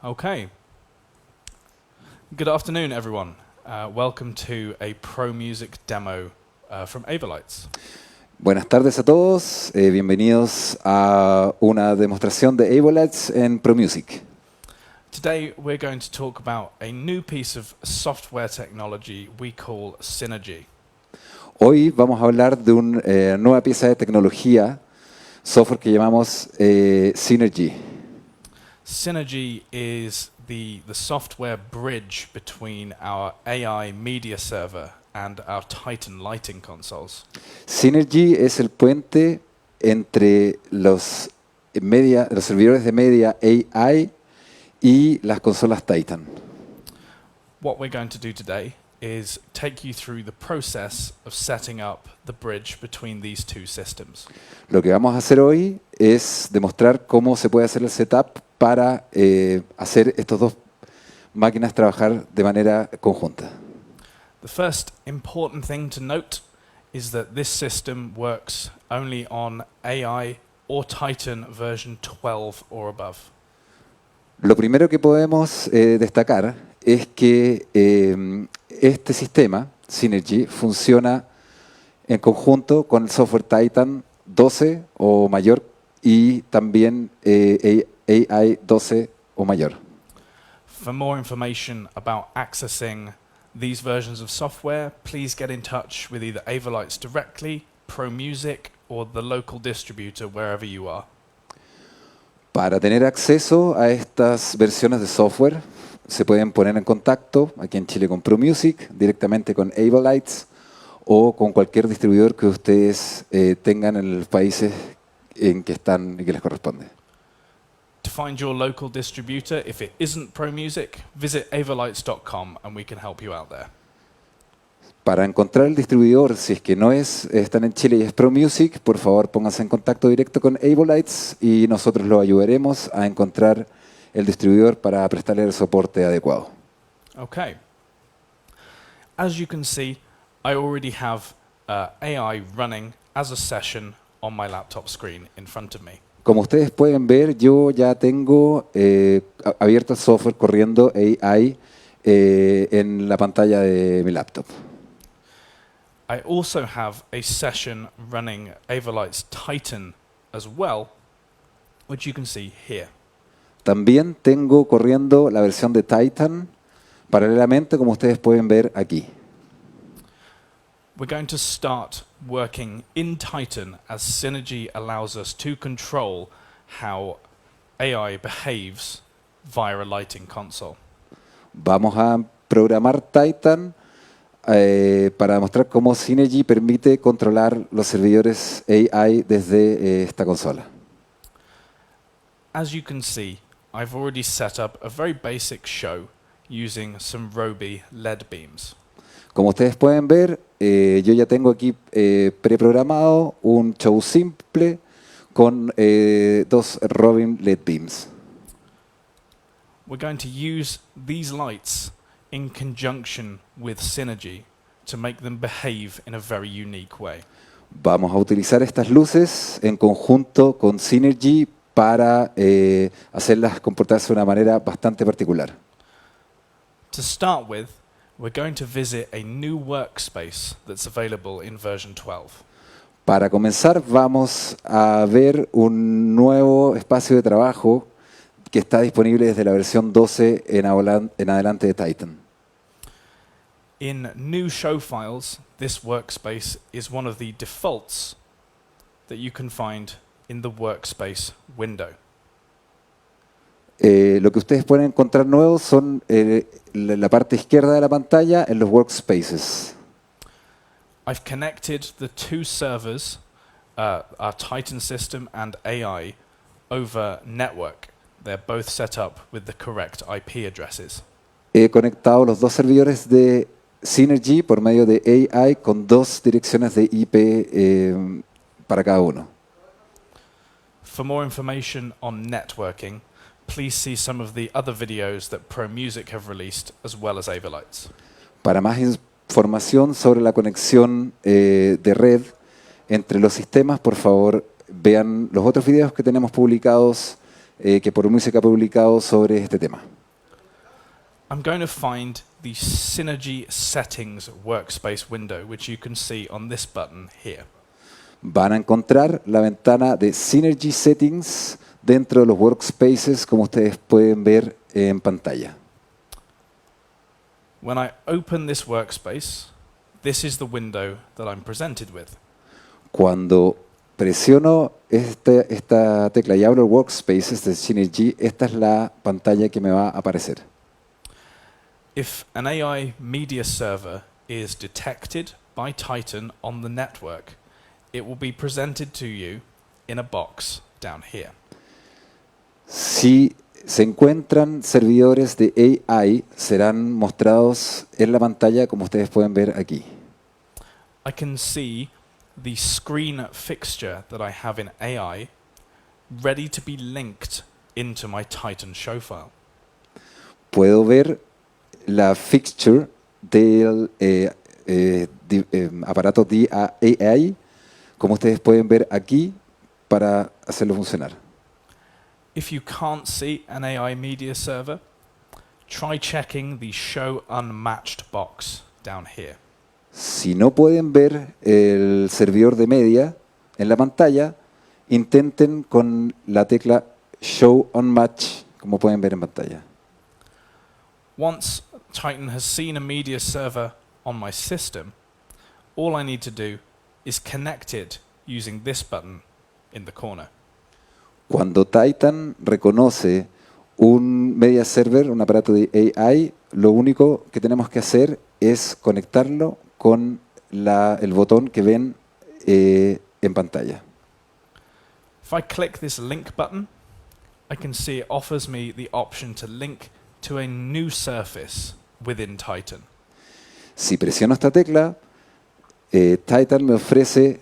Okay. Good afternoon, everyone. Welcome to a Promusic demo from Avalites. Buenas tardes a todos, bienvenidos a una demostración de Avalites en Promusic. Today we're going to talk about a new piece of software technology we call Synergy. Hoy vamos a hablar de una nueva pieza de tecnología, software que llamamos Synergy. Synergy is the software bridge between our AI media server and our Titan lighting consoles. Synergy es el puente entre los servidores de media AI y las consolas Titan. What we're going to do today is take you through the process of setting up the bridge between these two systems. Lo que vamos a hacer hoy es demostrar cómo se puede hacer el setup para hacer estos dos máquinas trabajar de manera conjunta. The first important thing to note is that this system works only on AI or Titan version 12 or above. Lo primero que podemos destacar es que este sistema, Synergy, funciona en conjunto con el software Titan 12 o mayor y también AI 12 o mayor. For more information about accessing these versions of software, please get in touch with either Avalites directly, Promusic, or the local distributor wherever you are. Para tener acceso a estas versiones de software, se pueden poner en contacto aquí en Chile con Promusic, directamente con Avalites o con cualquier distribuidor que ustedes tengan en los países en que están y que les corresponde. To find your local distributor, if it isn't Promusic, visit avalites.com and we can help you out there. Para encontrar el distribuidor, si es que no están en Chile y es Promusic, por favor pónganse en contacto directo con Avalites y nosotros lo ayudaremos a encontrar el distribuidor para prestarle el soporte adecuado. Okay. As you can see, I already have AI running as a session on my laptop screen in front of me. Como ustedes pueden ver, yo ya tengo abierto el software corriendo AI en la pantalla de mi laptop. I also have a session running Avalites Titan as well, which you can see here. También tengo corriendo la versión de Titan paralelamente, como ustedes pueden ver aquí. We're going to start working in Titan as Synergy allows us to control how AI behaves via a lighting console. Vamos a programar Titan para demostrar cómo Synergy permite controlar los servidores AI desde esta consola. As you can see, I've already set up a very basic show using some Roby LED beams. Como ustedes pueden ver, yo ya tengo aquí preprogramado un show simple con dos Robin LED beams. We're going to use these lights in conjunction with Synergy to make them behave in a very unique way. Vamos a utilizar estas luces en conjunto con Synergy para hacerlas comportarse de una manera bastante particular. To start with, we're going to visit a new workspace that's available in version 12. Para comenzar, vamos a ver un nuevo espacio de trabajo que está disponible desde la versión 12 en adelante de Titan. In new show files, this workspace is one of the defaults that you can find in the workspace window. Lo que ustedes pueden encontrar nuevo son la parte izquierda de la pantalla en los workspaces. I've connected the two servers, our Titan system and AI, over network. They're both set up with the correct IP addresses. He conectado los dos servidores de Synergy por medio de AI con dos direcciones de IP para cada uno. For more information on networking, please see some of the other videos that Promusic have released as well as Avalites. Para más información sobre la conexión de red entre los sistemas, por favor, vean los otros videos que tenemos publicados que Promusic ha publicado sobre este tema. I'm going to find the Synergy Settings workspace window, which you can see on this button here. Van a encontrar la ventana de Synergy Settings dentro de los workspaces, como ustedes pueden ver en pantalla. When I open this workspace, this is the window that I'm presented with. Cuando presiono esta tecla y abro el workspaces de Synergy, esta es la pantalla que me va a aparecer. If an AI media server is detected by Titan on the network, it will be presented to you in a box down here. Si se encuentran servidores de AI, serán mostrados en la pantalla como ustedes pueden ver aquí. I can see the screen fixture that I have in AI ready to be linked into my Titan show file. Puedo ver la fixture del aparato de AI, como ustedes pueden ver aquí, para hacerlo funcionar. If you can't see an AI media server, try checking the Show Unmatched box down here. Si no pueden ver el servidor de media en la pantalla, intenten con la tecla Show Unmatched, como pueden ver en pantalla. Once Titan has seen a media server on my system, all I need to do is connect it using this button in the corner. Cuando Titan reconoce un media server, un aparato de AI, lo único que tenemos que hacer es conectarlo con el botón que ven en pantalla. If I click this link button, I can see it offers me the option to link to a new surface within Titan. Si presiono esta tecla, Titan me ofrece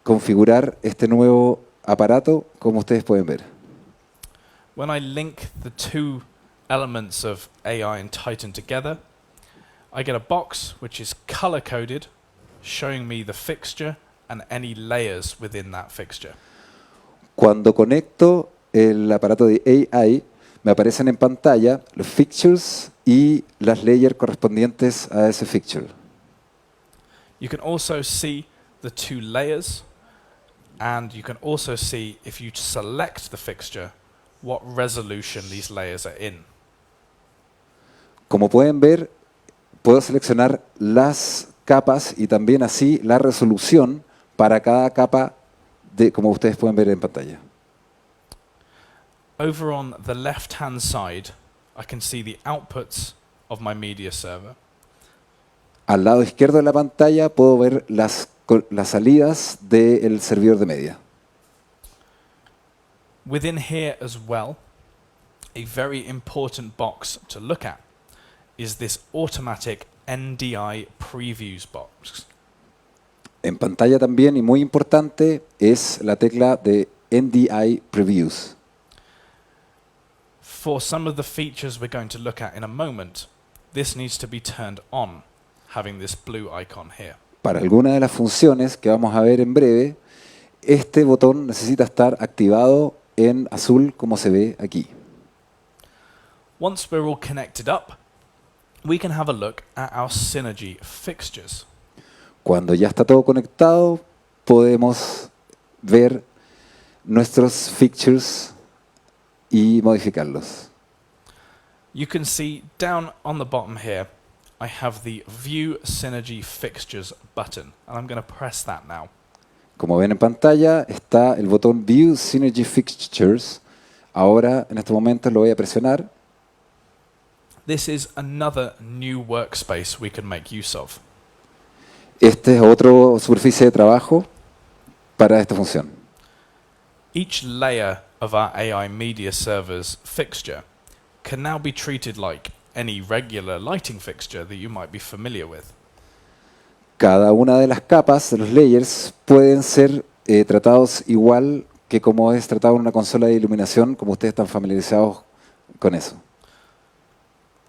configurar este nuevo aparato, como ustedes pueden ver. When I link the two elements of AI and Titan together, I get a box which is color-coded, showing me the fixture and any layers within that fixture. Cuando conecto el aparato de AI, me aparecen en pantalla los fixtures y las layers correspondientes a ese fixture. You can also see the two layers, and you can also see, if you select the fixture, what resolution these layers are in. Como pueden ver, puedo seleccionar las capas y también así la resolución para cada capa, como ustedes pueden ver en pantalla. Over on the left-hand side, I can see the outputs of my media server. Al lado izquierdo de la pantalla puedo ver las salidas del servidor de media. Within here as well, a very important box to look at is this automatic Ndi Previews Box. En pantalla también, y muy importante, es la tecla de Ndi Previews. For some of the features we're going to look at in a moment, this needs to be turned on, having this blue icon here. Para algunas de las funciones que vamos a ver en breve, este botón necesita estar activado en azul, como se ve aquí. Once we're all connected up, we can have a look at our Synergy fixtures. Cuando ya está todo conectado, podemos ver nuestros fixtures y modificarlos. You can see down on the bottom here, I have the View Synergy Fixtures button, and I'm going to press that now. Como ven en pantalla, está el botón View Synergy Fixtures. Ahora, en este momento, lo voy a presionar. This is another new workspace we can make use of. Este es otra superficie de trabajo para esta función. Each layer of our AI media server's fixture can now be treated like any regular lighting fixture that you might be familiar with. Cada una de las capas, de los layers, pueden ser tratados igual que como es tratado en una consola de iluminación, como ustedes están familiarizados con eso.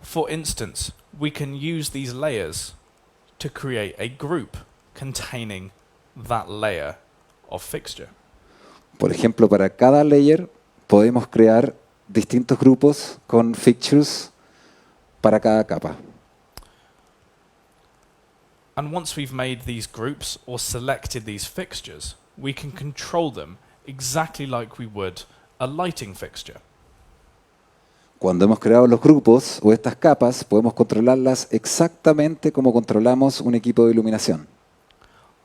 For instance, we can use these layers to create a group containing that layer of fixture. Por ejemplo, para cada layer podemos crear distintos grupos con fixtures para cada capa. And once we've made these groups or selected these fixtures, we can control them exactly like we would a lighting fixture. Cuando hemos creado los grupos o estas capas, podemos controlarlas exactamente como controlamos un equipo de iluminación.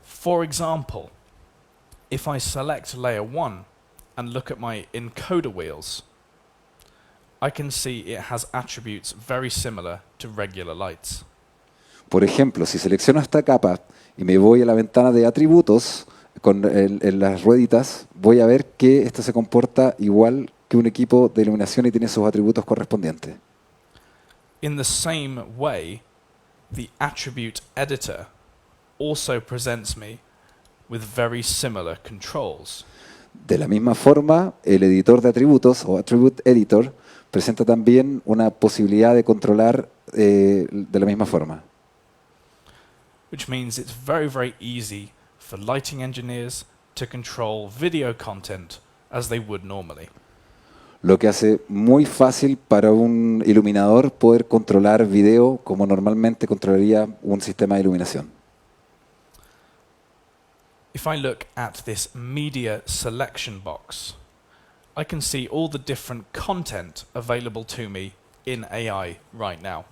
For example, if I select layer 1 and look at my encoder wheels, I can see it has attributes very similar to regular lights. Por ejemplo, si selecciono esta capa y me voy a la ventana de atributos con en las rueditas, voy a ver que esto se comporta igual que un equipo de iluminación y tiene sus atributos correspondientes. In the same way, the attribute editor also presents me with very similar controls. De la misma forma, el editor de atributos o Attribute Editor presenta también una posibilidad de controlar de la misma forma. Which means it's very, very easy for lighting engineers to control video content as they would normally. Lo que hace muy fácil para un iluminador poder controlar video como normalmente controlaría un sistema de iluminación. If I look at this media selection box, I can see all the different content available to me in AI right now.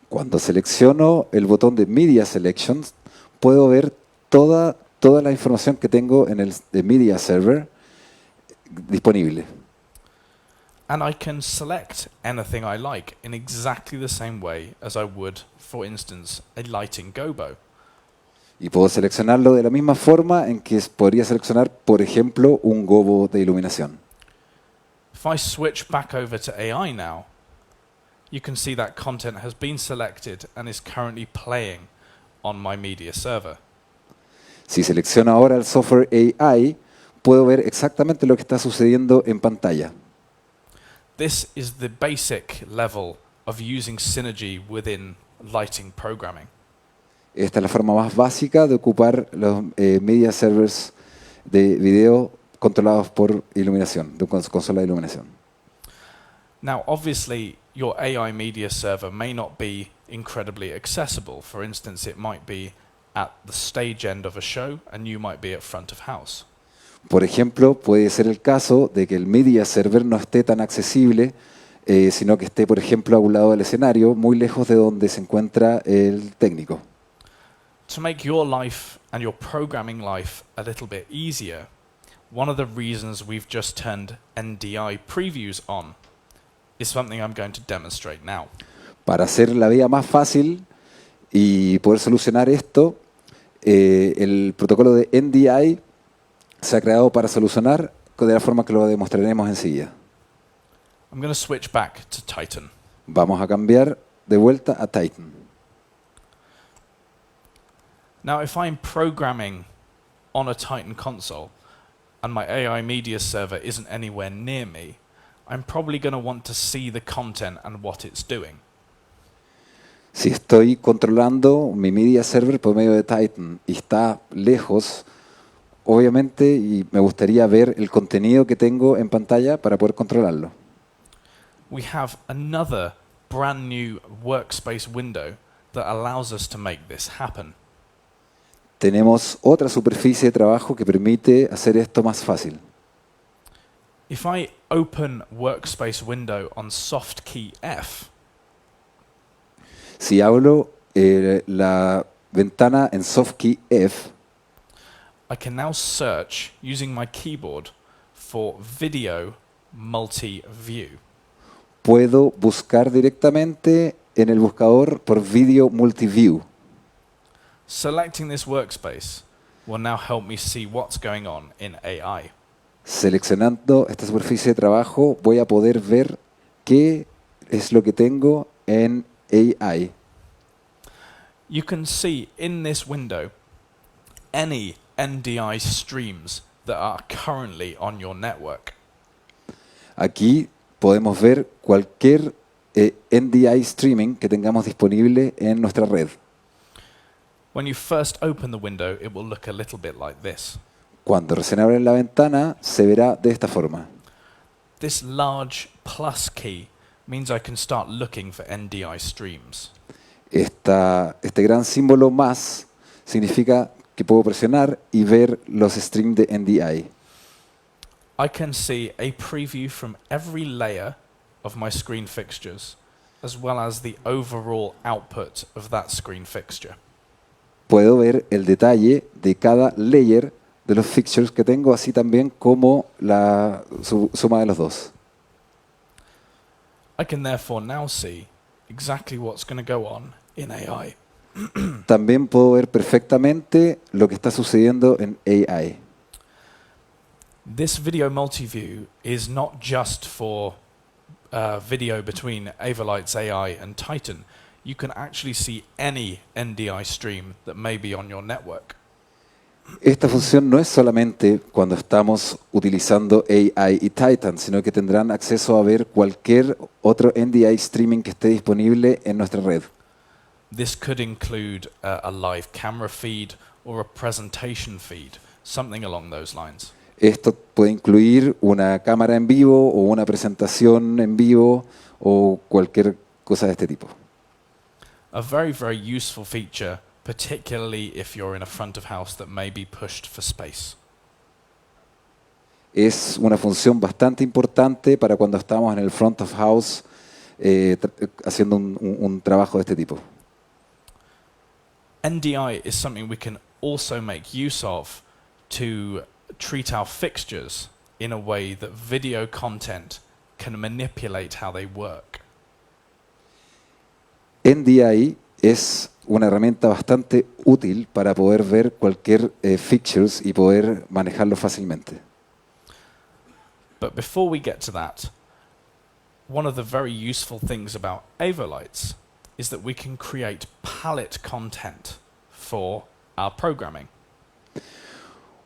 Cuando selecciono el botón de Media Selections, puedo ver toda la información que tengo en el Media Server disponible. And I can select anything I like in exactly the same way as I would, for instance, a lighting gobo. Y puedo seleccionarlo de la misma forma en que podría seleccionar, por ejemplo, un gobo de iluminación. If I switch back over to AI now, you can see that content has been selected and is currently playing on my media server. Si selecciono ahora el software AI, puedo ver exactamente lo que está sucediendo en pantalla. This is the basic level of using Synergy within lighting programming. Esta es la forma más básica de ocupar los media servers de video controlados por iluminación, de una consola de iluminación. Now, obviously, your AI media server may not be incredibly accessible. For instance, it might be at the stage end of a show and you might be at front of house. Por ejemplo, puede ser el caso de que el media server no esté tan accesible, sino que esté, por ejemplo, a un lado del escenario, muy lejos de donde se encuentra el técnico. To make your life and your programming life a little bit easier, one of the reasons we've just turned Ndi Previews on is something I'm going to demonstrate now. Para hacer la vida más fácil y poder solucionar esto, el protocolo de Ndi se ha creado para solucionar de la forma que lo demostraremos enseguida. I'm going to switch back to Titan. Vamos a cambiar de vuelta a Titan. Now, if I'm programming on a Titan console and my AI media server isn't anywhere near me, I'm probably going to want to see the content and what it's doing. Si estoy controlando mi media server por medio de Titan y está lejos, obviamente, y me gustaría ver el contenido que tengo en pantalla para poder controlarlo. We have another brand new workspace window that allows us to make this happen. Tenemos otra superficie de trabajo que permite hacer esto más fácil. If I open workspace window on soft key F, Si abro la ventana en soft key F, I can now search using my keyboard for video multi-view. puedo buscar directamente en el buscador por Video Multiview. Selecting this workspace will now help me see what's going on in AI. Seleccionando esta superficie de trabajo, voy a poder ver qué es lo que tengo en AI. You can see in this window any NDI streams that are currently on your network. Aquí podemos ver cualquier NDI streaming que tengamos disponible en nuestra red. When you first open the window, it will look a little bit like this. Cuando recién abren la ventana, se verá de esta forma. This large plus key means I can start looking for NDI streams. Este gran símbolo más significa que puedo presionar y ver los streams de NDI. I can see a preview from every layer of my screen fixtures, as well as the overall output of that screen fixture. Puedo ver el detalle de cada layer de los fixtures que tengo, así también como la suma de los dos. I can therefore now see exactly what's going to go on in AI. También puedo ver perfectamente lo que está sucediendo en AI. This video multi-view is not just for video between Avalight's AI and Titan. You can actually see any NDI stream that may be on your network. Esta función no es solamente cuando estamos utilizando AI y Titan, sino que tendrán acceso a ver cualquier otro NDI streaming que esté disponible en nuestra red. This could include a live camera feed or a presentation feed, something along those lines. Esto puede incluir una cámara en vivo o una presentación en vivo o cualquier cosa de este tipo. A very, very useful feature, particularly if you're in a front of house that may be pushed for space. Es una función bastante importante para cuando estamos en el front of house haciendo un trabajo de este tipo. NDI is something we can also make use of to treat our fixtures in a way that video content can manipulate how they work. NDI es una herramienta bastante útil para poder ver cualquier fixtures y poder manejarlo fácilmente. But before we get to that, one of the very useful things about Avalights is that we can create palette content for our programming.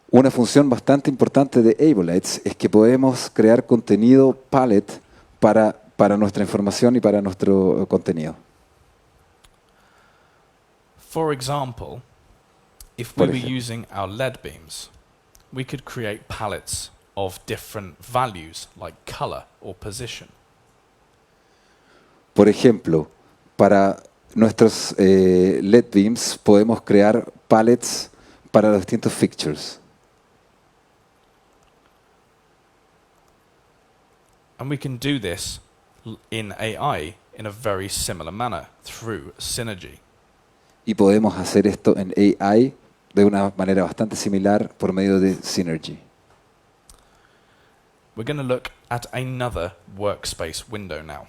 Una función bastante importante de Avalights es que podemos crear contenido palette para nuestra información y para nuestro contenido. For example, if we were using our LED beams, we could create palettes of different values like color or position. Por ejemplo, para nuestros LED beams podemos crear palettes para los distintos fixtures. And we can do this in AI in a very similar manner through Synergy. Y podemos hacer esto en AI de una manera bastante similar por medio de Synergy. We're going to look at another workspace window now.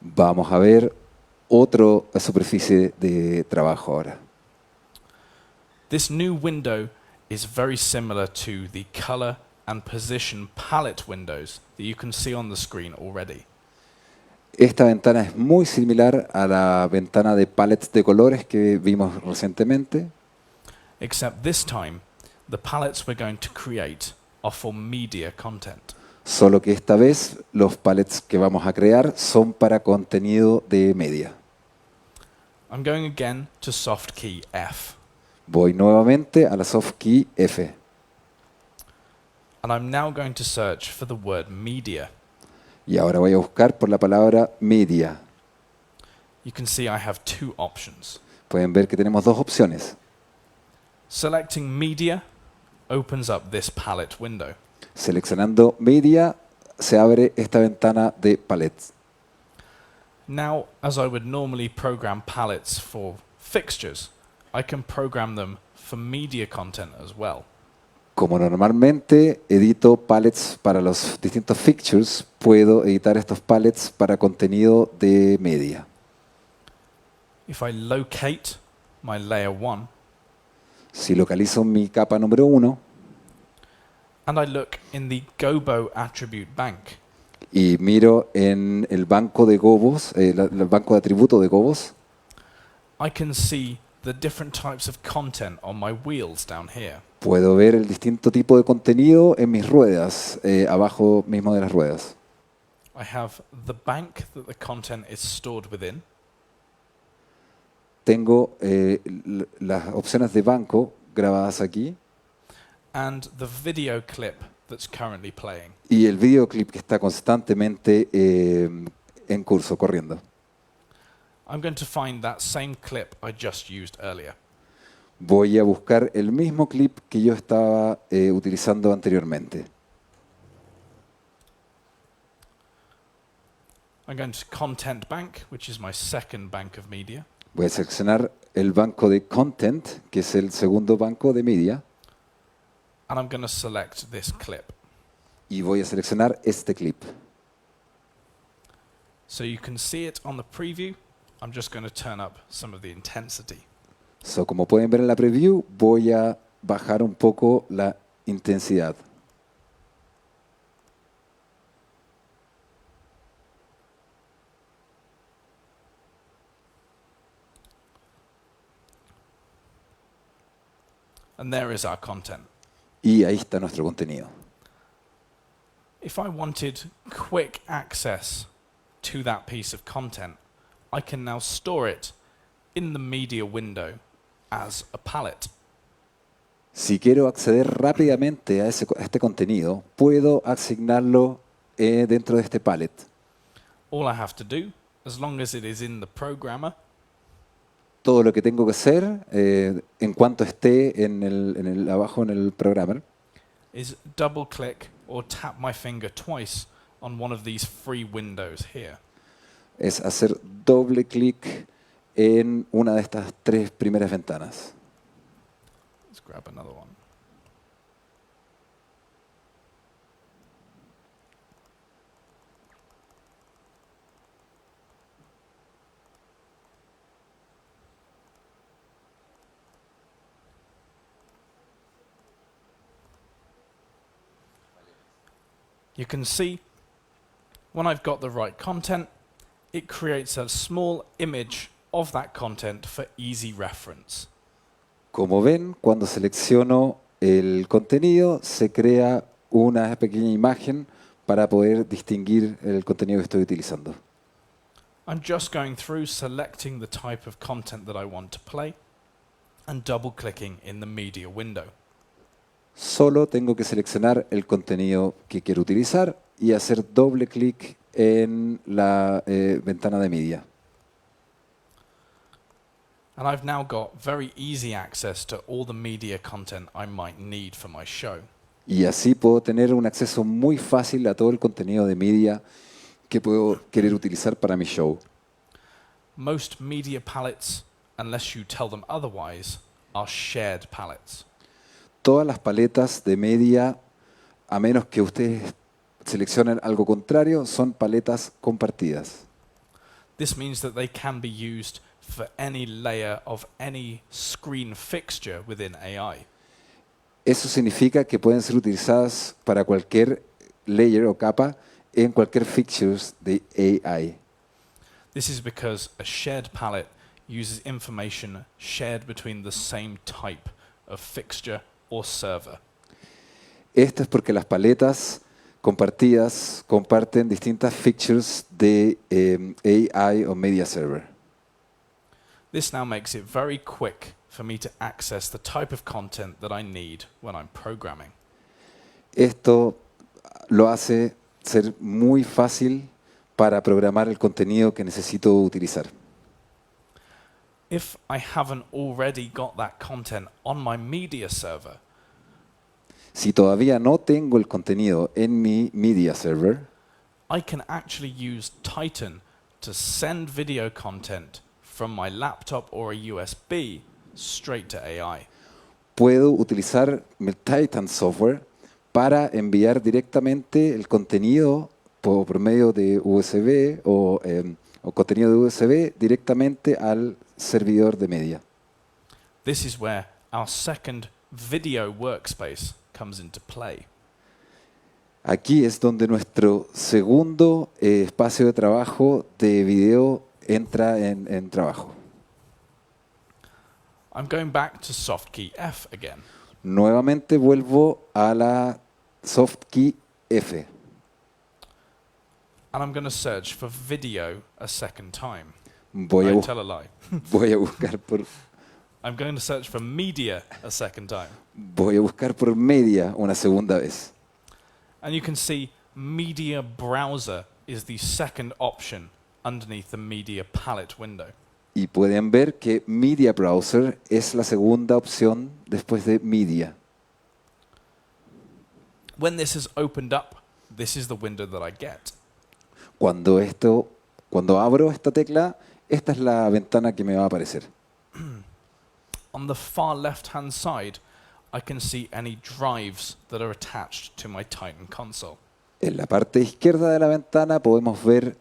Vamos a ver otra superficie de trabajo ahora. This new window is very similar to the color and position palette windows that you can see on the screen already. Esta ventana es muy similar a la ventana de palettes de colores que vimos recientemente, Except this time, the palettes we're going to create are for media content. solo que esta vez los palettes que vamos a crear son para contenido de media. I'm going again to soft key F, Voy nuevamente a la soft key F and I'm now going to search for the word media. y ahora voy a buscar por la palabra media. You can see I have two options. Pueden ver que tenemos dos opciones. Selecting media opens up this palette window. Seleccionando media se abre esta ventana de palettes. Now, as I would normally program palettes for fixtures, I can program them for media content as well. Como normalmente edito palettes para los distintos fixtures, puedo editar estos palettes para contenido de media. If I locate my layer 1 Si localizo mi capa número 1 and I look in the Gobo attribute bank, y miro en el banco de gobos, el banco de atributos de gobos, I can see the different types of content on my wheels down here. puedo ver el distinto tipo de contenido en mis ruedas, abajo mismo de las ruedas. I have the bank that the content is stored within. Tengo las opciones de banco grabadas aquí And the video clip that's currently playing. y el videoclip que está constantemente en curso, corriendo. I'm going to find that same clip I just used earlier. Voy a buscar el mismo clip que yo estaba utilizando anteriormente. I'm going to Content Bank, which is my second bank of media. Voy a seleccionar el banco de Content, que es el segundo banco de media, And I'm going to select this clip. y voy a seleccionar este clip. So you can see it on the preview. I'm just going to turn up some of the intensity. So, como pueden ver en la preview, voy a bajar un poco la intensidad. And there is our content. Y ahí está nuestro contenido. If I wanted quick access to that piece of content, I can now store it in the media window as a palette. Si quiero acceder rápidamente a este contenido, puedo asignarlo dentro de este palette. All I have to do, as long as it is in the programmer, Todo lo que tengo que hacer en cuanto esté abajo en el programmer is double click or tap my finger twice on one of these free windows here. es hacer doble clic en una de estas tres primeras ventanas. Let's grab another one. You can see when I've got the right content, it creates a small image of that content for easy reference. Como ven, cuando selecciono el contenido, se crea una pequeña imagen para poder distinguir el contenido que estoy utilizando. I'm just going through selecting the type of content that I want to play and double clicking in the media window. Solo tengo que seleccionar el contenido que quiero utilizar y hacer doble clic en la ventana de media. And I've now got very easy access to all the media content I might need for my show. Y así puedo tener un acceso muy fácil a todo el contenido de media que puedo querer utilizar para mi show. Most media palettes, unless you tell them otherwise, are shared palettes. Todas las paletas de media, a menos que ustedes seleccionen algo contrario, son paletas compartidas. This means that they can be used for any layer of any screen fixture within AI. Eso significa que pueden ser utilizadas para cualquier layer o capa en cualquier features de AI. This is because a shared palette uses information shared between the same type of fixture or server. Esto es porque las paletas compartidas comparten distintas features de AI o media server. This now makes it very quick for me to access the type of content that I need when I'm programming. Esto lo hace ser muy fácil para programar el contenido que necesito utilizar. If I haven't already got that content on my media server, Si todavía no tengo el contenido en mi media server, I can actually use Titan to send video content from my laptop or a USB straight to AI. puedo utilizar mi Titan software para enviar directamente el contenido por medio de USB o contenido de USB directamente al servidor de media. This is where our second video workspace comes into play. Aquí es donde nuestro segundo espacio de trabajo de video entra en trabajo. I'm going back to soft key F again. Nuevamente vuelvo a la soft key F. And I'm going to search for video a second time. Voy a, I bus- tell a lie. voy a buscar por I'm going to search for media a second time. voy a buscar por media una segunda vez. And you can see Media Browser is the second option underneath the Media Palette window. Y pueden ver que Media Browser es la segunda opción después de Media. When this is opened up, this is the window that I get. Cuando abro esta tecla, esta es la ventana que me va a aparecer. On the far left-hand side, I can see any drives that are attached to my Titan console. En la parte izquierda de la ventana podemos ver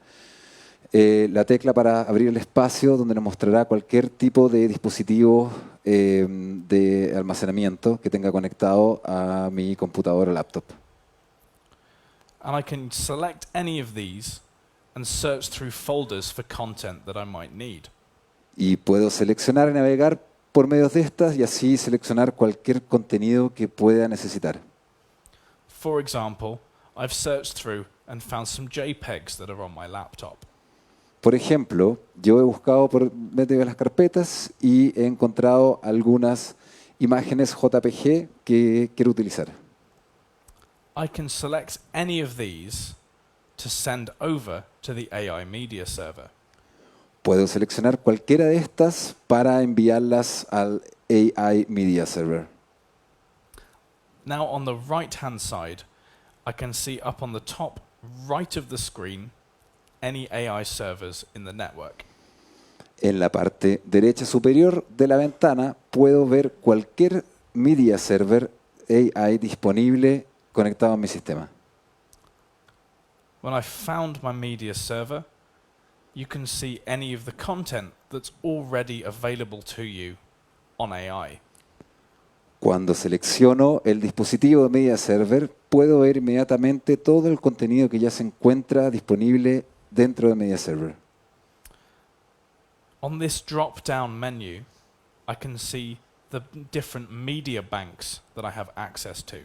la tecla para abrir el espacio donde nos mostrará cualquier tipo de dispositivo de almacenamiento que tenga conectado a mi computadora o laptop. And I can select any of these and search through folders for content that I might need. Y puedo seleccionar y navegar por medio de estas y así seleccionar cualquier contenido que pueda necesitar. For example, I've searched through and found some JPEGs that are on my laptop. Por ejemplo, yo he buscado por medio de las carpetas y he encontrado algunas imágenes JPG que quiero utilizar. I can select any of these to send over to the AI media server. Puedo seleccionar cualquiera de estas para enviarlas al AI Media Server. Now on the right-hand side, I can see up on the top right of the screen any AI servers in the network. En la parte derecha superior de la ventana puedo ver cualquier Media Server AI disponible conectado a mi sistema. When I've found my media server, you can see any of the content that's already available to you on AI. Cuando selecciono el dispositivo de Media Server, puedo ver inmediatamente todo el contenido que ya se encuentra disponible dentro de Media Server. On this drop-down menu, I can see the different media banks that I have access to.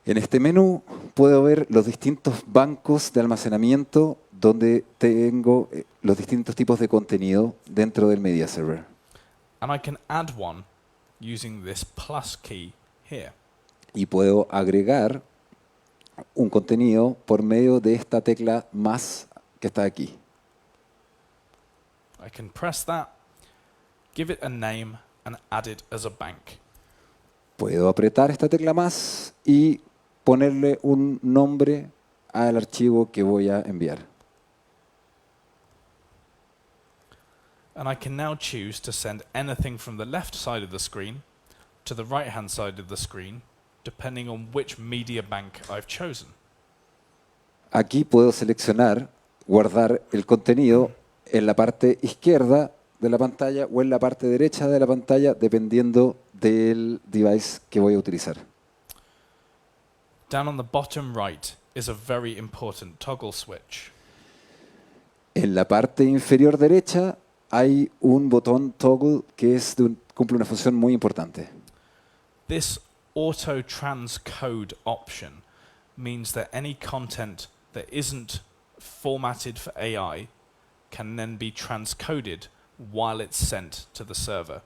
En este menú puedo ver los distintos bancos de almacenamiento donde tengo los distintos tipos de contenido dentro del Media Server. And I can add one using this plus key here. Y puedo agregar un contenido por medio de esta tecla más que está aquí. I can press that, give it a name, and add it as a bank. Puedo apretar esta tecla más y ponerle un nombre al archivo que voy a enviar. And I can now choose to send anything from the left side of the screen to the right-hand side of the screen, depending on which media bank I've chosen. Aquí puedo seleccionar, guardar el contenido en la parte izquierda de la pantalla o en la parte derecha de la pantalla, dependiendo del device que voy a utilizar. Down on the bottom right is a very important toggle switch. En la parte inferior derecha hay un botón toggle que cumple una función muy importante. This auto transcode option means that any content that isn't formatted for AI can then be transcoded while it's sent to the server.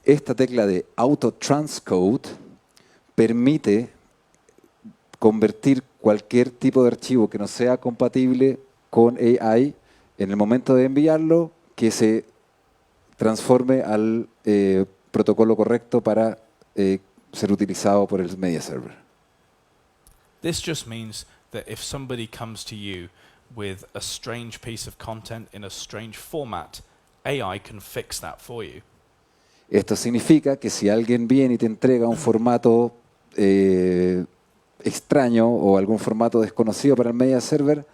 Esta tecla de Auto Transcode permite convertir cualquier tipo de archivo que no sea compatible con AI en el momento de enviarlo, que se transforme al protocolo correcto para ser utilizado por el Media Server. This just means that if somebody comes to you with a strange piece of content in a strange format, AI can fix that for you. Esto significa que si alguien viene y te entrega un formato extraño o algún formato desconocido para el Media Server,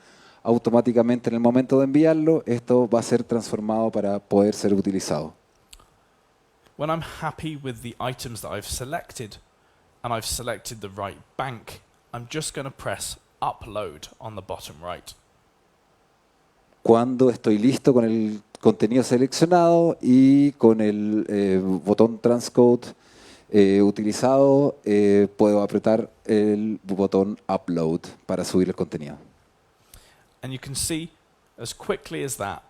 automáticamente en el momento de enviarlo, esto va a ser transformado para poder ser utilizado. When I'm happy with the items that I've selected, and I've selected the right bank, I'm just going to press Upload on the bottom right. Cuando estoy listo con el contenido seleccionado y con el botón Transcode utilizado, puedo apretar el botón Upload para subir el contenido. And you can see, as quickly as that,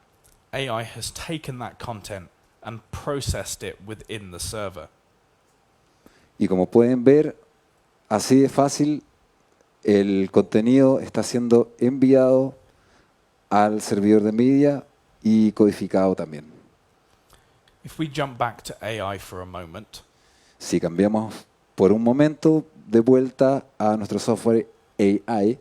AI has taken that content and processed it within the server. Y como pueden ver, así de fácil, el contenido está siendo enviado al servidor de media y codificado también. If we jump back to AI for a moment, Si cambiamos por un momento de vuelta a nuestro software AI,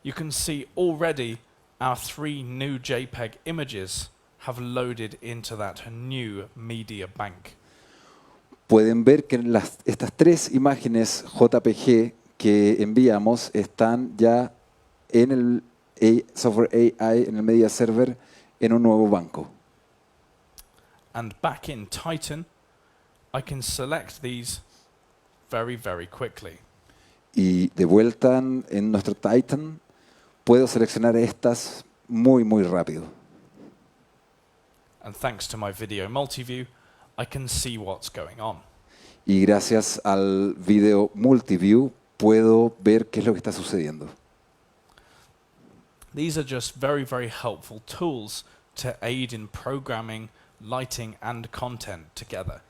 you can see already our 3 new JPEG images have loaded into that new media bank. pueden ver que estas 3 imágenes JPG que enviamos están ya en el software AI, en el media server, en un nuevo banco. And back in Titan, I can select these very, very quickly. Y de vuelta en nuestro Titan, puedo seleccionar estas muy, muy rápido. And thanks to my video multiview, I can see what's going on. Y gracias al video multiview, puedo ver qué es lo que está sucediendo. These are just very, very helpful tools to aid in programming, lighting, and content together.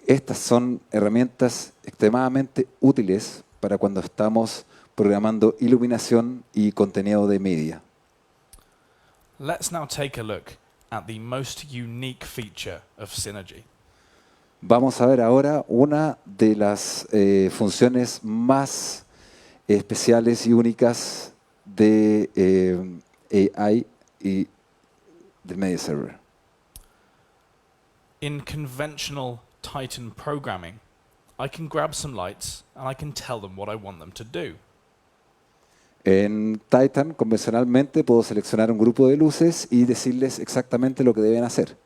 Estas son herramientas extremadamente útiles para cuando estamos programando iluminación y contenido de media. Let's now take a look at the most unique feature of Synergy. Vamos a ver ahora una de las funciones más especiales y únicas de AI y del media server. In conventional Titan programming, I can grab some lights and I can tell them what I want them to do. En Titan, convencionalmente, puedo seleccionar un grupo de luces y decirles exactamente lo que deben hacer.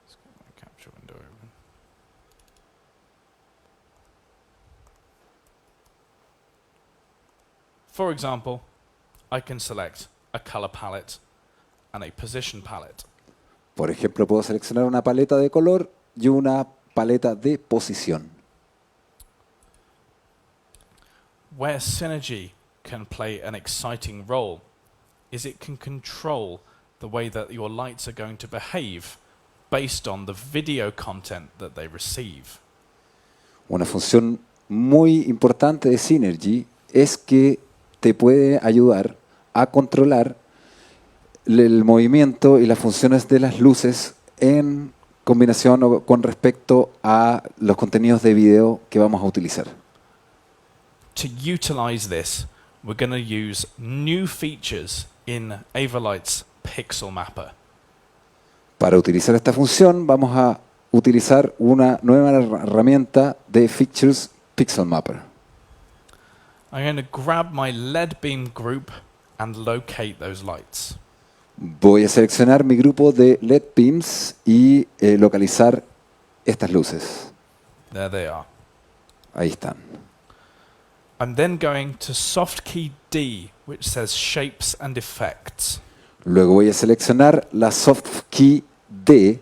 Let's get my capture window open. For example, I can select a color palette and a position palette. Por ejemplo, puedo seleccionar una paleta de color y una paleta de posición. Where Synergy can play an exciting role is it can control the way that your lights are going to behave based on the video content that they receive. Una función muy importante de Synergy es que te puede ayudar a controlar el movimiento y las funciones de las luces en combinación o con respecto a los contenidos de video que vamos a utilizar. To utilize this, we're going to use new features in Avalight's Pixel Mapper. Para utilizar esta función vamos a utilizar una nueva herramienta de Features Pixel Mapper. I'm going to grab my LED beam group and locate those lights. Voy a seleccionar mi grupo de LED beams y localizar estas luces. There they are. Ahí están. I'm then going to soft key D, which says Shapes and Effects. Luego voy a seleccionar la soft key D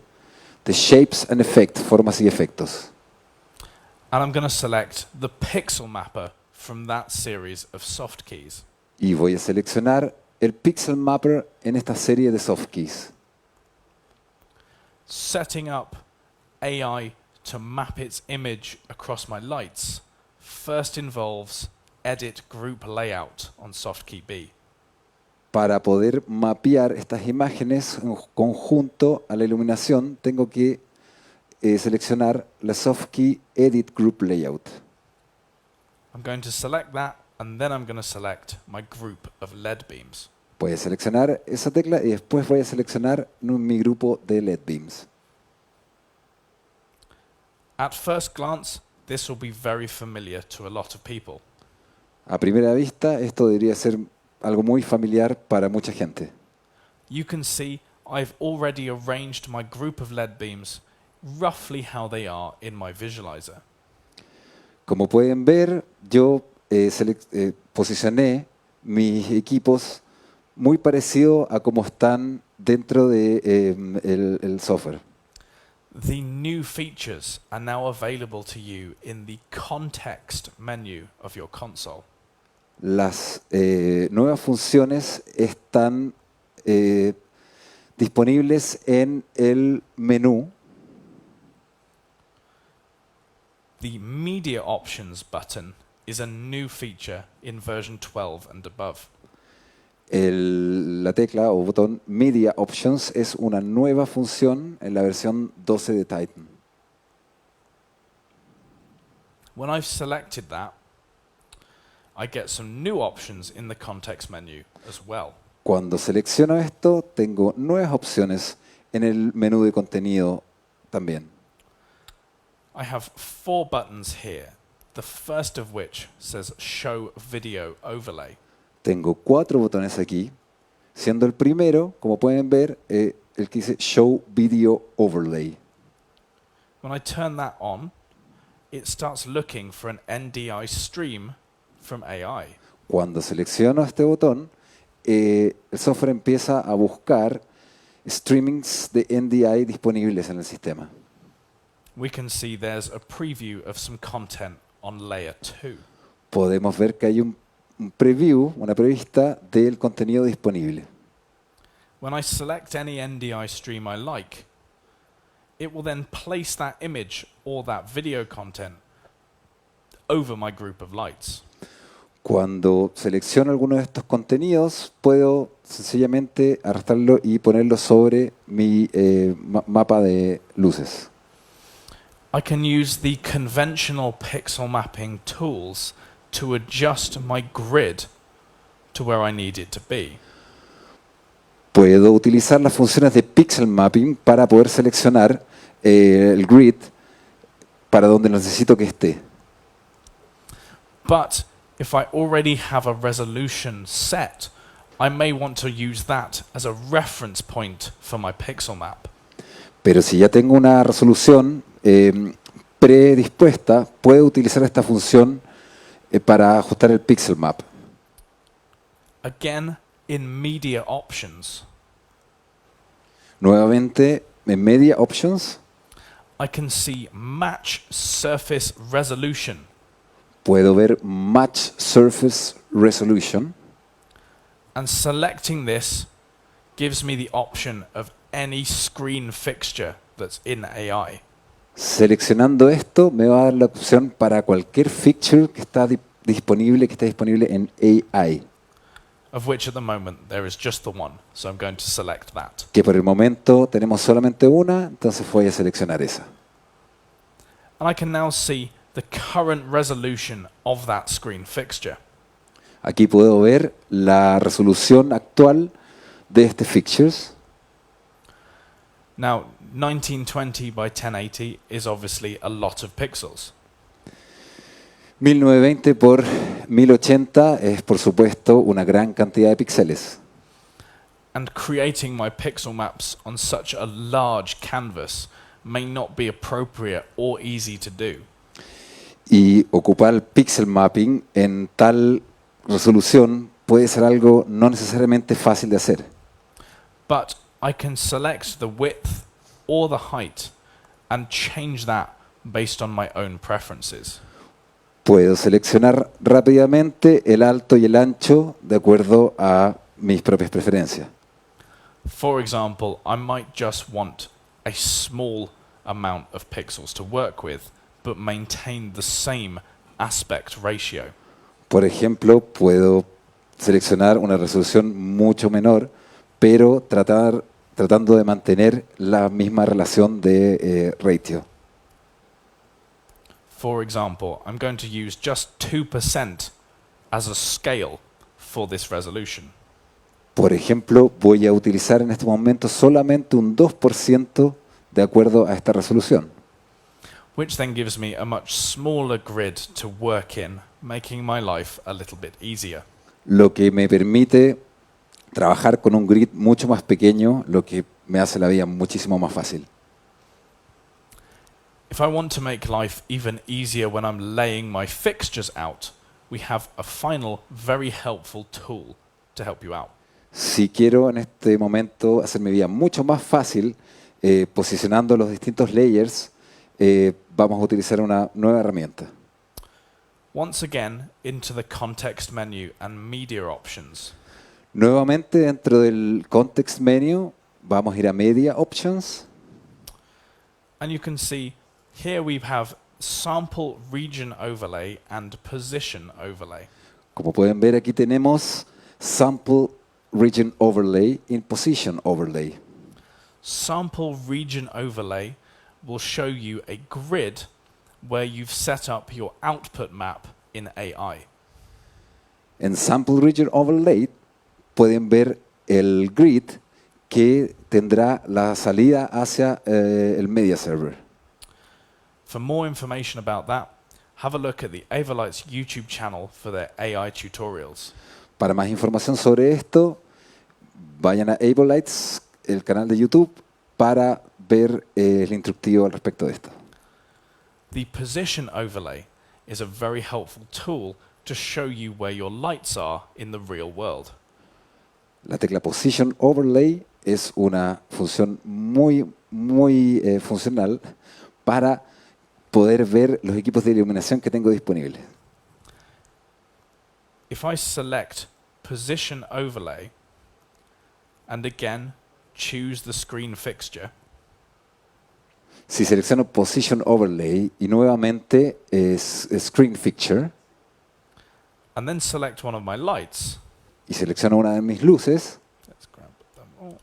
de Shapes and Effects, formas y efectos. And I'm going to select the Pixel Mapper from that series of soft keys. Y voy a seleccionar el Pixel Mapper en esta serie de soft keys. Setting up AI to map its image across my lights first involves Edit Group Layout on soft key B. Para poder mapear estas imágenes en conjunto a la iluminación, tengo que seleccionar la soft key Edit Group Layout. I'm going to select that, and then I'm going to select my group of LED beams. Voy a seleccionar esa tecla y después voy a seleccionar mi grupo de LED beams. At first glance, this will be very familiar to a lot of people. A primera vista, esto debería ser algo muy familiar para mucha gente. You can see I've already arranged my group of LED beams roughly how they are in my visualizer. Como pueden ver, yo posicioné mis equipos muy parecido a como están dentro de el software. The new features are now available to you in the context menu of your console. Las nuevas funciones están disponibles en el menú. The Media Options button is a new feature in version 12 and above. La tecla o botón Media Options es una nueva función en la versión 12 de Titan. When I've selected that, I get some new options in the context menu as well. Cuando selecciono esto, tengo nuevas opciones en el menú de contenido también. I have 4 buttons here, the first of which says Show Video Overlay. Tengo 4 botones aquí, siendo el primero, como pueden ver, el que dice Show Video Overlay. When I turn that on, it starts looking for an NDI stream from AI. Cuando selecciono este botón, el software empieza a buscar streamings de NDI disponibles en el sistema. We can see there's a preview of some content on layer 2. Podemos ver que hay un preview, una prevista del contenido disponible. When I select any NDI stream I like, it will then place that image or that video content over my group of lights. Cuando selecciono alguno de estos contenidos, puedo sencillamente arrastrarlo y ponerlo sobre mi mapa de luces. I can use the conventional pixel mapping tools to adjust my grid to where I need it to be. Puedo utilizar las funciones de pixel mapping para poder seleccionar el grid para donde necesito que esté. But if I already have a resolution set, I may want to use that as a reference point for my pixel map. Pero si ya tengo una resolución predispuesta, puedo utilizar esta función para ajustar el pixel map. Again, in Media Options, Nuevamente, en Media Options, I can see Match Surface Resolution. puedo ver Match Surface Resolution. And selecting this gives me the option of any screen fixture that's in AI. Seleccionando esto, me va a dar la opción para cualquier fixture que está disponible, que esté disponible en AI. Of which at the moment there is just the one, so I'm going to select that. Que por el momento tenemos solamente una, entonces voy a seleccionar esa. And I can now see the current resolution of that screen fixture. Aquí puedo ver la resolución actual de este fixtures. Now, 1920 by 1080 is obviously a lot of pixels. 1920 por 1080 es, por supuesto, una gran cantidad de píxeles. And creating my pixel maps on such a large canvas may not be appropriate or easy to do. Y ocupar pixel mapping en tal resolución puede ser algo no necesariamente fácil de hacer. But I can select the width or the height and change that based on my own preferences. Puedo seleccionar rápidamente el alto y el ancho de acuerdo a mis propias preferencias. For example, I might just want a small amount of pixels to work with, but maintain the same aspect ratio. Por ejemplo, puedo seleccionar una resolución mucho menor, pero tratando de mantener la misma relación de ratio. For example, I'm going to use just 2% as a scale for this resolution. Por ejemplo, voy a utilizar en este momento solamente un 2% de acuerdo a esta resolución. Which then gives me a much smaller grid to work in, making my life a little bit easier. Lo que me permite trabajar con un grid mucho más pequeño, lo que me hace la vida muchísimo más fácil. If I want to make life even easier when I'm laying my fixtures out, we have a final very helpful tool to help you out. Si quiero en este momento hacer mi vida mucho más fácil, posicionando los distintos layers, vamos a utilizar una nueva herramienta. Once again, into the context menu and media options. Nuevamente dentro del context menu, vamos a ir a Media Options. And you can see here we have sample region overlay and position overlay. Como pueden ver, aquí tenemos Sample Region Overlay y Position Overlay. Sample region overlay will show you a grid where you've set up your output map in AI. En Sample Region Overlay pueden ver el grid que tendrá la salida hacia el media server. For more information about that, have a look at the Avalites YouTube channel for their AI tutorials. Para más información sobre esto, vayan a Avalites, el canal de YouTube, para ver el instructivo al respecto de esto. The position overlay is a very helpful tool to show you where your lights are in the real world. La tecla Position Overlay es una función muy funcional para poder ver los equipos de iluminación que tengo disponibles. If I select position overlay and again choose the screen fixture, Si selecciono Position Overlay y nuevamente es Screen Fixture and then select one of my lights, y selecciono una de mis luces, let's grab them all.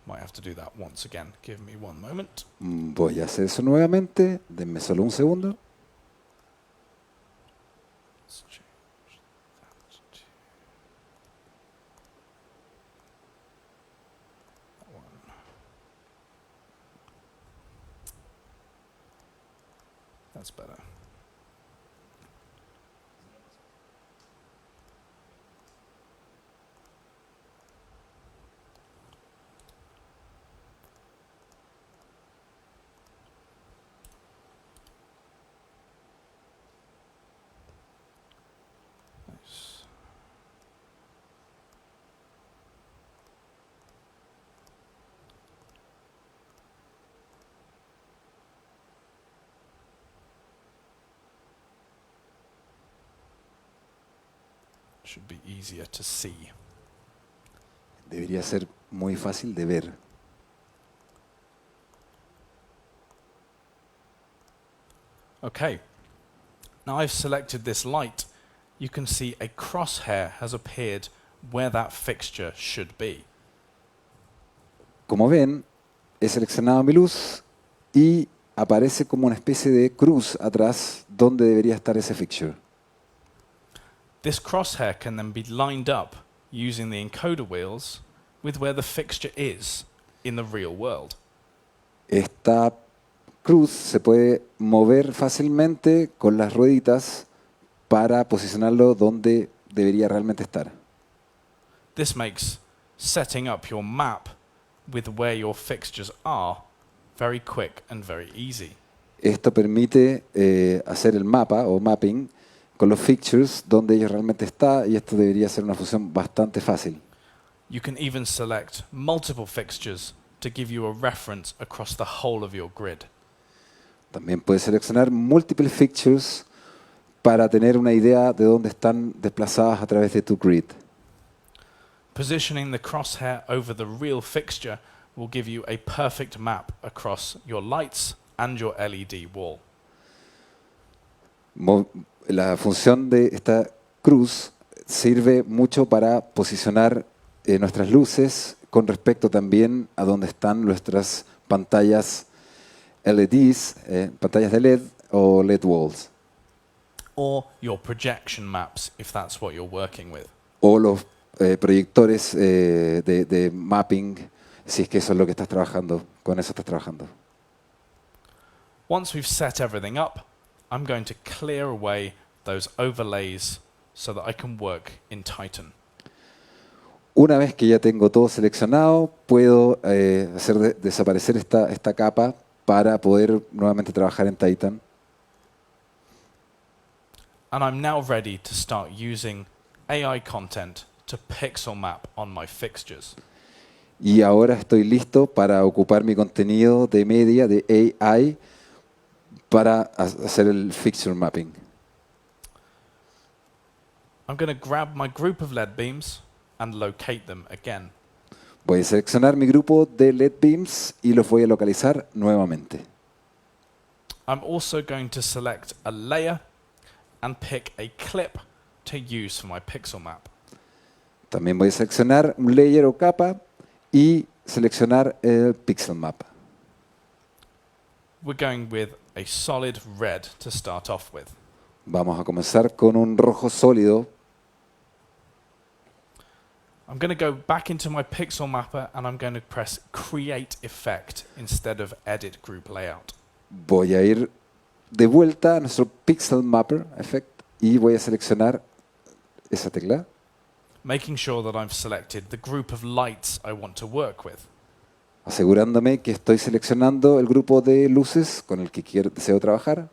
Might have to do that once again. Give me one moment. voy a hacer eso nuevamente. Denme solo un segundo. Let's change that to that one. That's better. Nice. Should be easier to see. Debería ser muy fácil de ver. Okay. Now I've selected this light. You can see a crosshair has appeared where that fixture should be. Como ven, he seleccionado mi luz y aparece como una especie de cruz atrás donde debería estar ese fixture. This crosshair can then be lined up using the encoder wheels with where the fixture is in the real world. Esta cruz se puede mover fácilmente con las rueditas para posicionarlo donde debería realmente estar. This makes setting up your map with where your fixtures are very quick and very easy. Esto permite hacer el mapa o mapping con los fixtures donde ellos realmente está y esto debería ser una función bastante fácil. You can even select multiple fixtures to give you a reference across the whole of your grid. También puedes seleccionar múltiples fixtures para tener una idea de dónde están desplazadas a través de tu grid. Positioning the crosshair over the real fixture will give you a perfect map across your lights and your LED wall. La función de esta cruz sirve mucho para posicionar nuestras luces con respecto también a dónde están nuestras pantallas LEDs, pantallas de LED o LED walls. Or your projection maps, if that's what you're working with. O los proyectores de mapping, si es que eso es lo que estás trabajando, con eso estás trabajando. Once we've set everything up, I'm going to clear away those overlays so that I can work in Titan. Una vez que ya tengo todo seleccionado, puedo hacer desaparecer esta capa para poder nuevamente trabajar en Titan. And I'm now ready to start using AI content to pixel map on my fixtures. Y ahora estoy listo para ocupar mi contenido de media, de AI, para hacer el fixture mapping. I'm going to grab my group of LED beams and locate them again. Voy a seleccionar mi grupo de LED beams y los voy a localizar nuevamente. I'm also going to select a layer and pick a clip to use for my pixel map. También voy a seleccionar un layer o capa y seleccionar el pixel map. We're going with a solid red to start off with. Vamos a comenzar con un rojo sólido. I'm going to go back into my pixel mapper and I'm going to press Create Effect instead of Edit Group Layout. Voy a ir de vuelta a nuestro pixel mapper effect y voy a seleccionar esa tecla, Making sure that I've selected the group of lights I want to work with. asegurándome que estoy seleccionando el grupo de luces con el que deseo trabajar.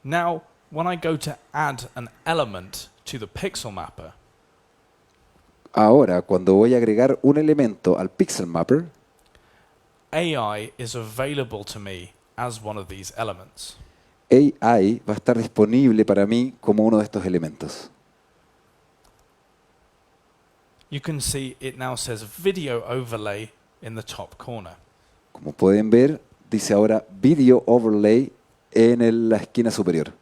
Now, when I go to add an element to the pixel mapper, Ahora, cuando voy a agregar un elemento al pixel mapper, AI is available to me as one of these elements. AI va a estar disponible para mí como uno de estos elementos. You can see it now says Video Overlay in the top corner. Como pueden ver, dice ahora Video Overlay en la esquina superior.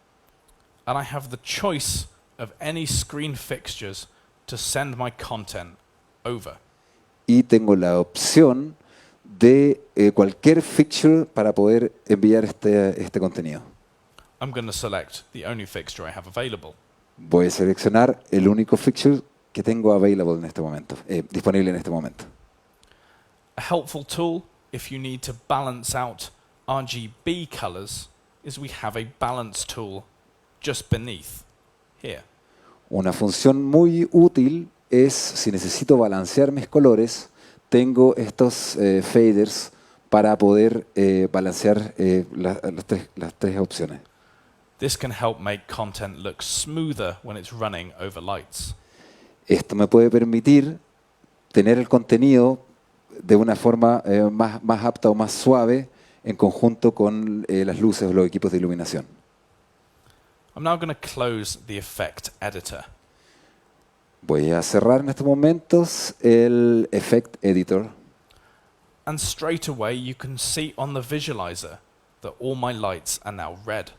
And I have the choice of any screen fixtures to send my content over. Y tengo la opción de cualquier fixture para poder enviar este contenido. I'm going to select the only fixture I have available. Voy a seleccionar el único fixture que tengo available en este momento, disponible en este momento. A helpful tool if you need to balance out RGB colors is we have a balance tool just beneath here. Una función muy útil es, si necesito balancear mis colores, tengo estos faders para poder balancear las tres opciones. This can help make content look smoother when it's running over lights. Esto me puede permitir tener el contenido de una forma más apta o más suave en conjunto con las luces o los equipos de iluminación. I'm now going to close the effect editor. Voy a cerrar en estos momentos el Effect Editor. And straight away you can see on the visualizer that all my lights are now red.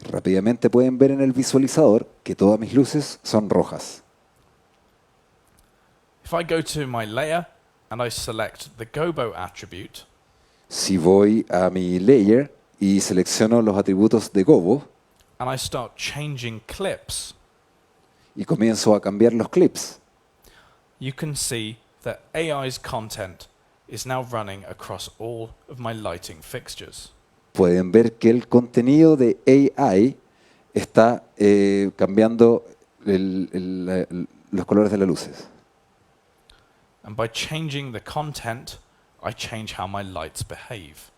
Rápidamente pueden ver en el visualizador que todas mis luces son rojas. If I go to my layer and I select the gobo attribute, Si voy a mi layer y selecciono los atributos de Gobo and I start changing clips, y comienzo a cambiar los clips, you can see that AI's content is now running across all of my lighting fixtures. pueden ver que el contenido de AI está cambiando los colores de las luces. And by changing the content, I change how my lights behave.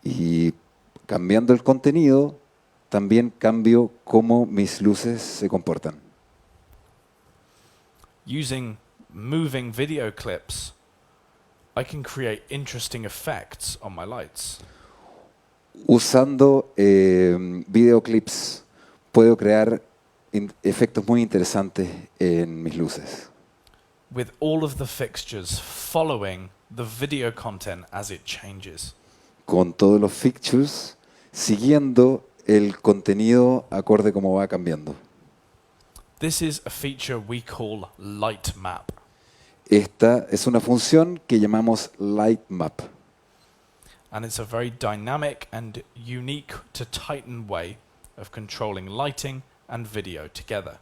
Y cambiando el contenido, también cambio cómo mis luces se comportan. Using moving video clips, I can create interesting effects on my lights. Usando videoclips, puedo crear efectos muy interesantes en mis luces. With all of the fixtures following the video content as it changes. Con todos los fixtures, siguiendo el contenido acorde como va cambiando. This is a feature we call light map. Esta es una función que llamamos Light Map. And it's a very dynamic and unique to Titan way of controlling lighting and video together.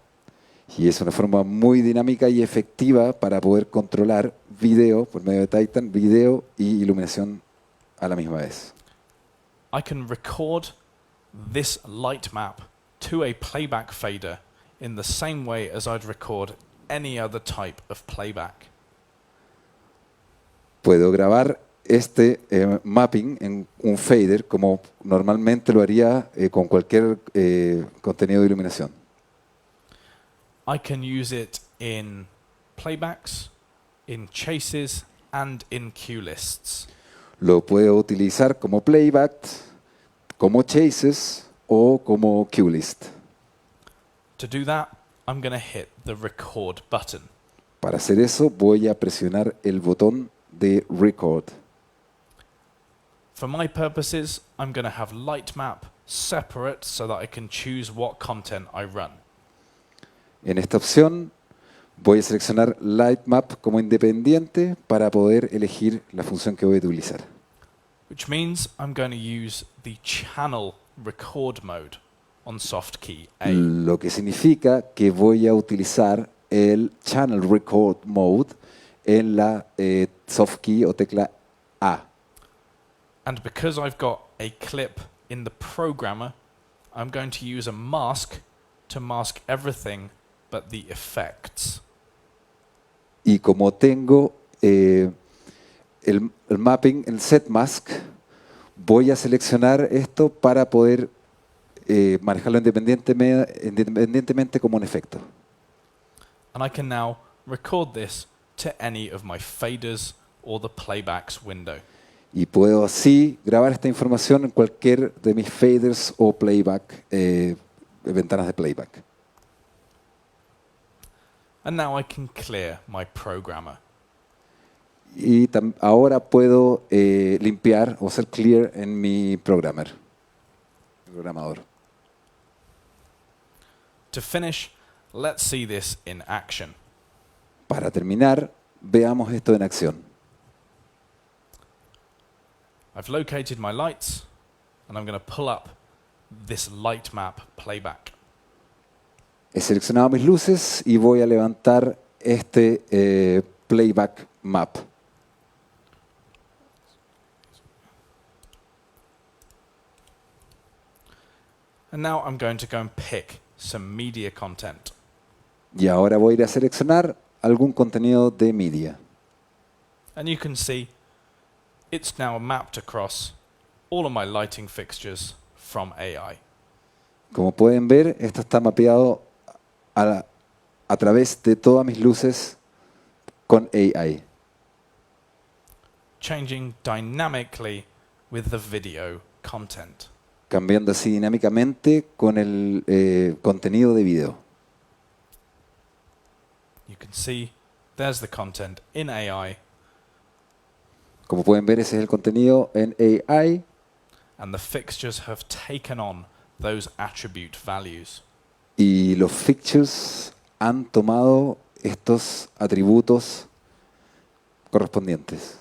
Y es una forma muy dinámica y efectiva para poder controlar video por medio de Titan, video y iluminación a la misma vez. I can record this light map to a playback fader in the same way as I'd record any other type of playback. Puedo grabar este mapping en un fader como normalmente lo haría con cualquier contenido de iluminación. I can use it in playbacks, in chases, and in cue lists. Lo puedo utilizar como playback, como chases o como cue list. To do that, I'm going to hit the record button. Para hacer eso voy a presionar el botón de Record. For my purposes, I'm going to have Lightmap separate so that I can choose what content I run. En esta opción voy a seleccionar Lightmap como independiente para poder elegir la función que voy a utilizar. Which means I'm going to use the channel record mode on soft key A. Lo que significa que voy a utilizar el Channel Record Mode en la soft key o tecla A. And because I've got a clip in the programmer, I'm going to use a mask to mask everything but the effects. Y como tengo el mapping, el set mask, voy a seleccionar esto para poder manejarlo independientemente como un efecto. And I can now record this to any of my faders or the playbacks window. Y puedo así grabar esta información en cualquier de mis faders o playback, ventanas de playback. And now I can clear my programmer. Y ahora puedo limpiar o hacer clear en mi programador. To finish, let's see this in action. Para terminar, veamos esto en acción. I've located my lights, and I'm going to pull up this light map playback. He seleccionado mis luces y voy a levantar este playback map. And now I'm going to go and pick some media content. Y ahora voy a ir a seleccionar algún contenido de media. And you can see it's now mapped across all of my lighting fixtures from AI. Como pueden ver, esto está mapeado a través de todas mis luces con AI. Changing dynamically with the video content. Cambiando así dinámicamente con el contenido de video. You can see there's the content in AI. Como pueden ver, ese es el contenido en AI. And the fixtures have taken on those attribute values. Y los fixtures han tomado estos atributos correspondientes.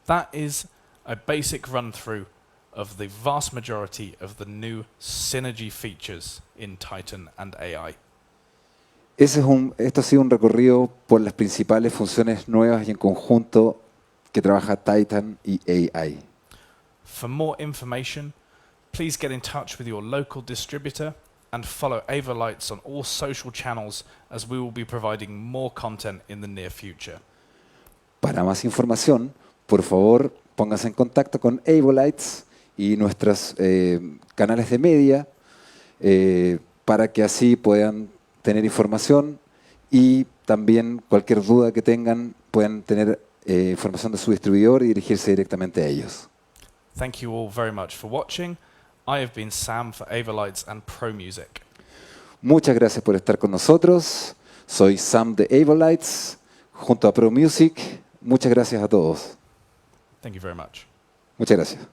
That is a basic run-through of the vast majority of the new synergy features in Titan and AI. Esto ha sido un recorrido por las principales funciones nuevas y en conjunto que trabaja Titan y AI. For more information, please get in touch with your local distributor and follow Avalites on all social channels as we will be providing more content in the near future. Para más información, por favor, pónganse en contacto con Avalites y nuestros canales de media para que así puedan tener información y también cualquier duda que tengan puedan tener información de su distribuidor y dirigirse directamente a ellos. Thank you all very much for watching. I have been Sam for Avalites and Promusic. Muchas gracias por estar con nosotros. Soy Sam de Avalites junto a Promusic. Muchas gracias a todos. Thank you very much. Muchas gracias.